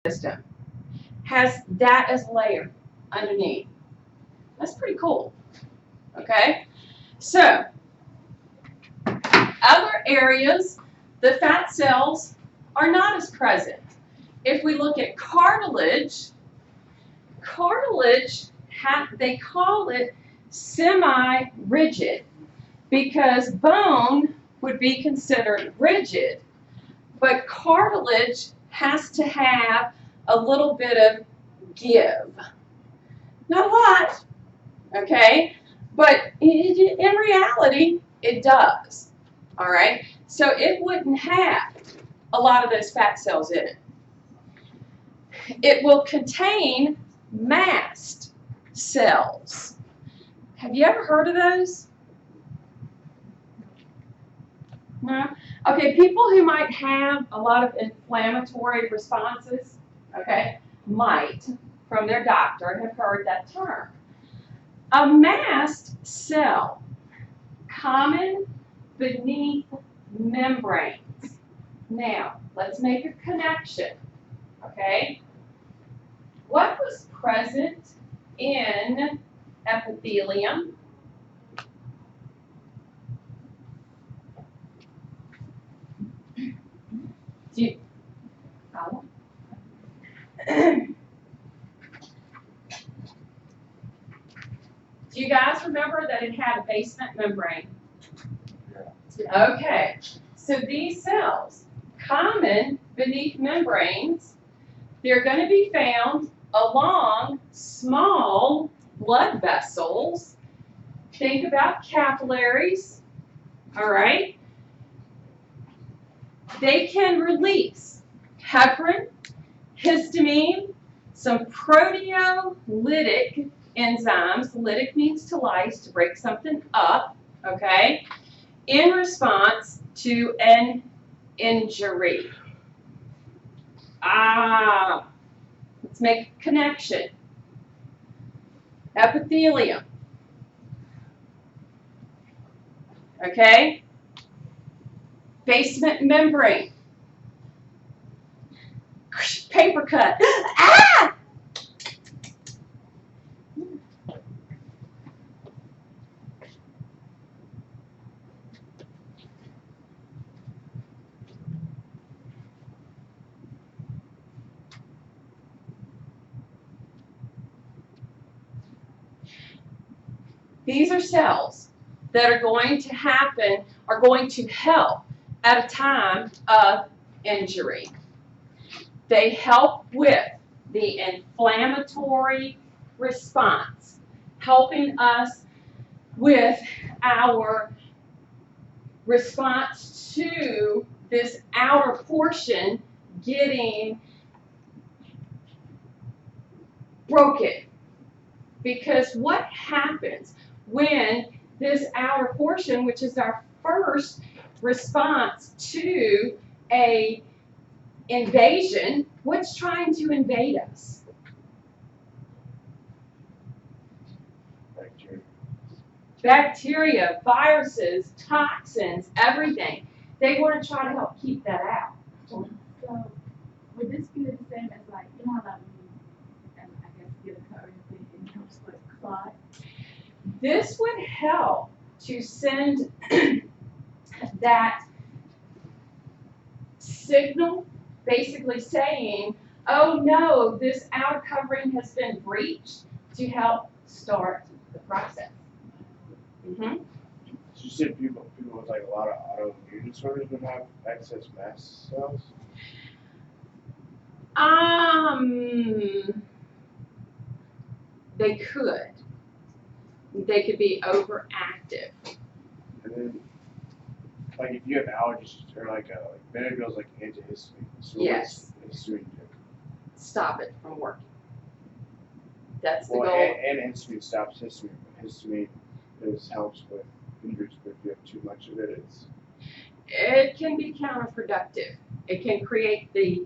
system has that as a layer underneath. That's pretty cool. Okay? So, other areas, the fat cells are not as present. If we look at cartilage, they call it semi-rigid because bone would be considered rigid, but cartilage has to have a little bit of give. Not a lot, okay? But in reality, it does, all right? So it wouldn't have a lot of those fat cells in it. It will contain mast cells. Have you ever heard of those? No? Okay, people who might have a lot of inflammatory responses, okay, might, from their doctor, have heard that term. A mast cell, common beneath membranes. Now, let's make a connection, okay? What was present in epithelium? Do you guys remember that it had a basement membrane? Yeah. Okay, so these cells, common beneath membranes, they're going to be found along small blood vessels. Think about capillaries, all right? They can release heparin, histamine, some proteolytic enzymes. Lytic means to lyse, to break something up, okay, in response to an injury. Let's make a connection. Epithelium. Okay? Basement membrane. Paper cut. Ah! These are cells that are going to happen, are going to help at a time of injury. They help with the inflammatory response, helping us with our response to this outer portion getting broken. Because what happens when this outer portion, which is our first response to a invasion, what's trying to invade us? Bacteria, viruses, toxins, everything. They want to try to help keep that out. So would this be the same as, like, you know how that and I guess get a cut or anything and helps with clot? This would help to send that signal, basically saying, oh no, this outer covering has been breached, to help start the process. Mm-hmm. You said people with like a lot of autoimmune disorders would have excess mast cells? They could. They could be overactive. And then, like if you have allergies or like Benadryl's like antihistamine. So Yes. What's histamine do? Stop it from working. That's the Well, goal. and histamine stops histamine, but histamine helps with injuries. But if you have too much of it, It can be counterproductive. It can create the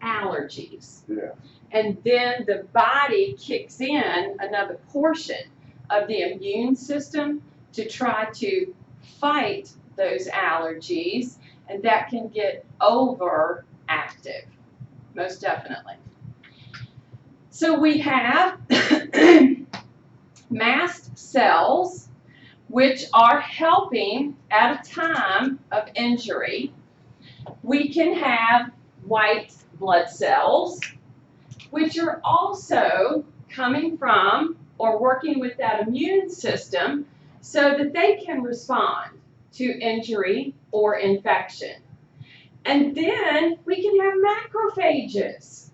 allergies. Yeah. And then the body kicks in another portion of the immune system to try to fight those allergies, and that can get overactive, most definitely. So we have mast cells, which are helping at a time of injury. We can have white blood cells, which are also coming from or working with that immune system so that they can respond to injury or infection. And then we can have macrophages.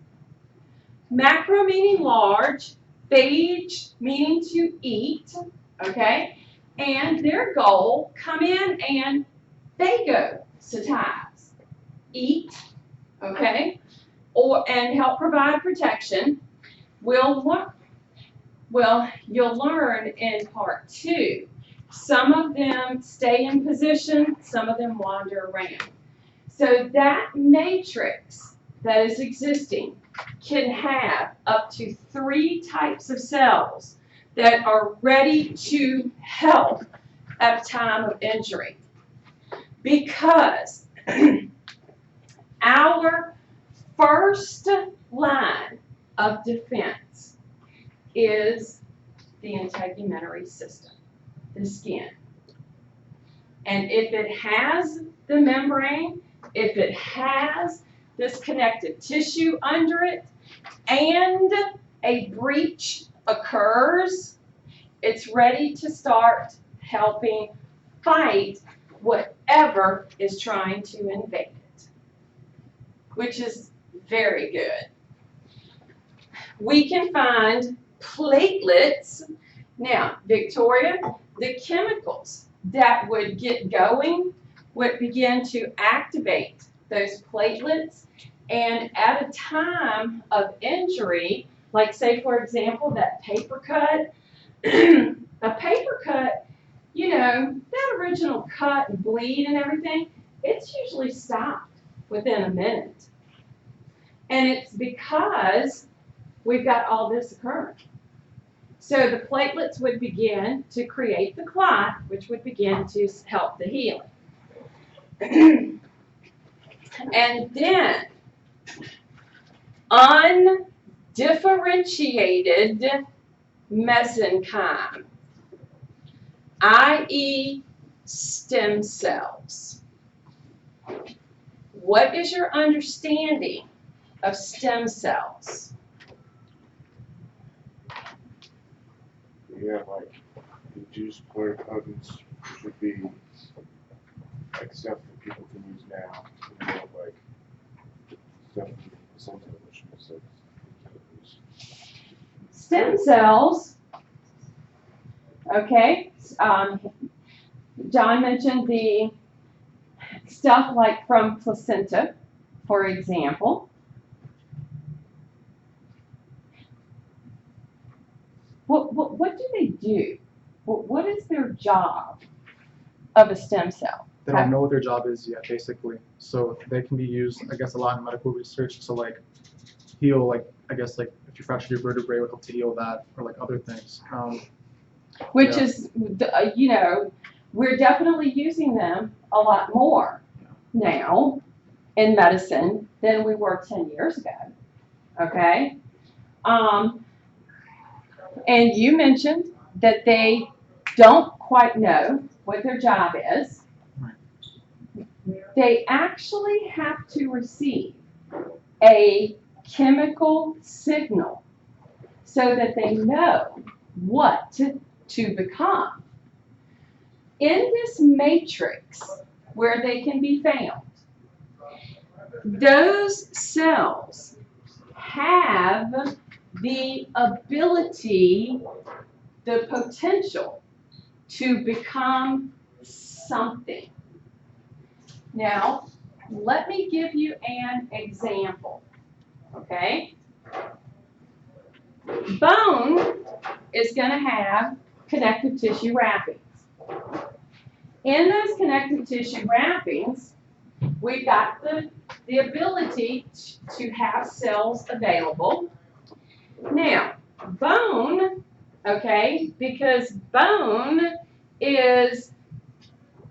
Macro meaning large, phage meaning to eat, okay? And their goal, come in and phagocytize, eat, okay? And help provide protection. You'll learn in part 2. Some of them stay in position, some of them wander around. So that matrix that is existing can have up to 3 types of cells that are ready to help at a time of injury. Because our first line of defense is the integumentary system, the skin. And if it has the membrane, if it has this connective tissue under it, and a breach occurs, it's ready to start helping fight whatever is trying to invade it, which is very good. We can find platelets. Now, Victoria, the chemicals that would get going would begin to activate those platelets, and at a time of injury, like say for example that paper cut, a paper cut, you know, that original cut and bleed and everything, it's usually stopped within a minute. And it's because we've got all this occurring. So the platelets would begin to create the clot, which would begin to help the healing. And then undifferentiated mesenchyme, i.e. stem cells. What is your understanding of stem cells? Yeah, like induced pluripotence should be like stuff that people can use now. You know, like stuff that placenta, which is like Stem cells, okay, John mentioned the stuff like from placenta, for example. What do they do? What is their job of a stem cell? They don't know what their job is yet, basically. So they can be used, I guess, a lot in medical research to like heal, like I guess, like if you fractured your vertebrae, it would help to heal that, or like other things. Which is, you know, we're definitely using them a lot more now in medicine than we were 10 years ago. Okay. And you mentioned that they don't quite know what their job is. They actually have to receive a chemical signal so that they know what to become. In this matrix where they can be found, those cells have the ability, the potential to become something. Now, let me give you an example, okay? Bone is going to have connective tissue wrappings. In those connective tissue wrappings, we've got the ability to have cells available. Now, bone, okay, because bone is,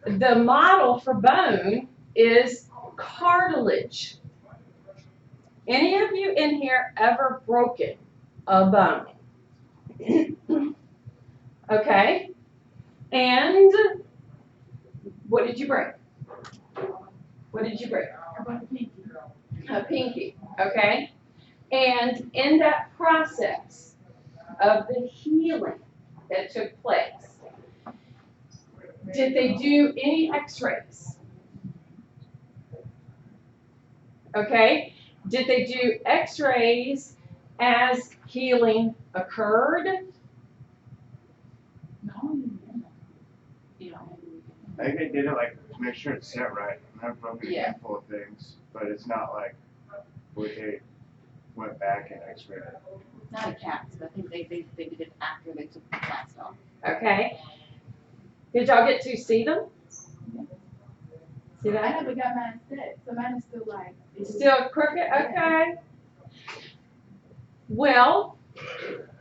the model for bone is cartilage. Any of you in here ever broken a bone. Okay? And what did you break? What did you break? A pinky, okay? And in that process of the healing that took place, did they do any x-rays? Okay? Did they do x-rays as healing occurred? No. I think they did it like to make sure it's set right. And I've broken a Yeah. handful of things, but it's not like where they went back and x-rayed it. It's not a cast. I think they did it after they took the cast off. Okay? Did y'all get to see them? See I that? never got mine set, so mine is still like. Still crooked? Okay. Well,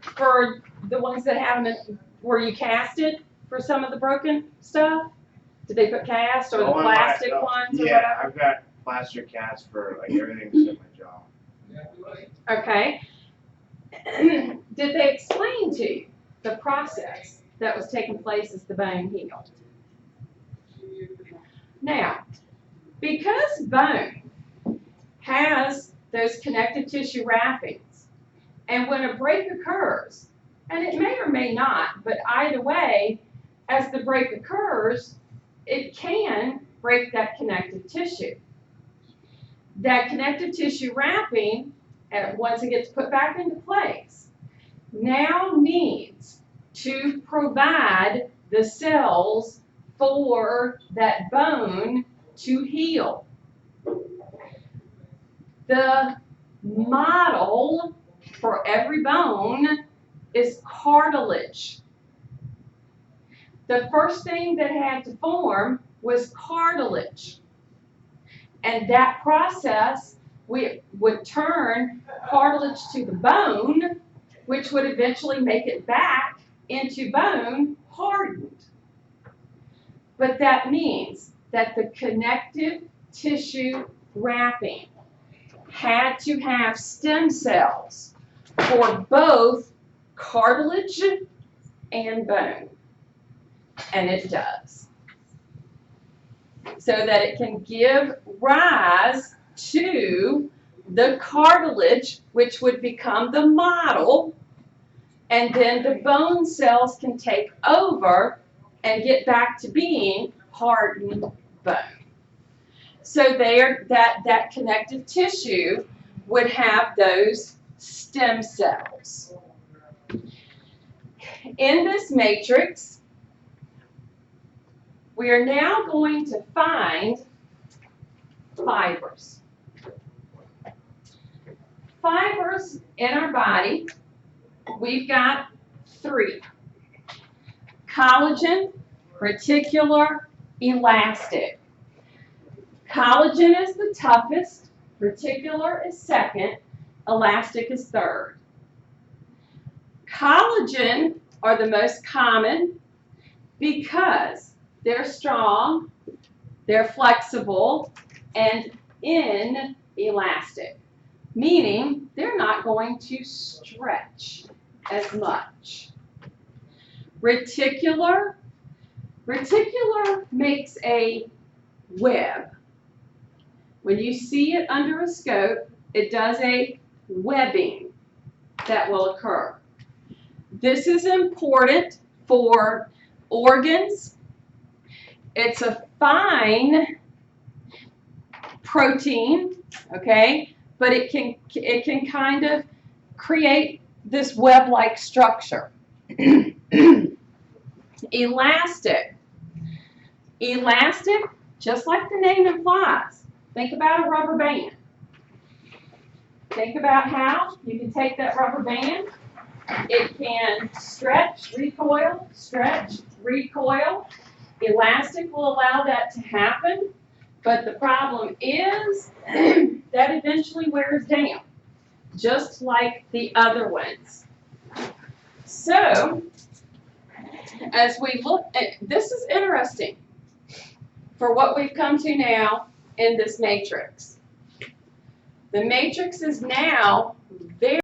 for the ones that haven't, were you casted for some of the broken stuff? Did they put cast or the only one I plastic felt- ones or Yeah, whatever? I've got plaster casts for like everything except my jaw. Okay. Did they explain to you the process that was taking place as the bone healed? Now, because bone has those connective tissue wrappings, and when a break occurs, and it may or may not, but either way, as the break occurs, it can break that connective tissue. That connective tissue wrapping, once it gets put back into place, now needs to provide the cells for that bone to heal. The model for every bone is cartilage. The first thing that had to form was cartilage. And that process would turn cartilage to the bone, which would eventually make it back into bone hardened. But that means that the connective tissue wrapping had to have stem cells for both cartilage and bone. And it does. So that it can give rise to the cartilage, which would become the model, and then the bone cells can take over and get back to being hardened bone. So there, that connective tissue would have those stem cells. In this matrix, we are now going to find fibers. Fibers in our body, we've got 3. Collagen, reticular, elastic. Collagen is the toughest, reticular is second, elastic is third. Collagen are the most common because they're strong, they're flexible, and inelastic, meaning they're not going to stretch as much. Reticular makes a web. When you see it under a scope, it does a webbing that will occur. This is important for organs. It's a fine protein, okay, but it can kind of create this web-like structure. Elastic, just like the name implies. Think about a rubber band. Think about how you can take that rubber band. It can stretch, recoil, stretch, recoil. Elastic will allow that to happen, but the problem is that eventually wears down, just like the other ones. So, as we look at, this is interesting for what we've come to now in this matrix. The matrix is now very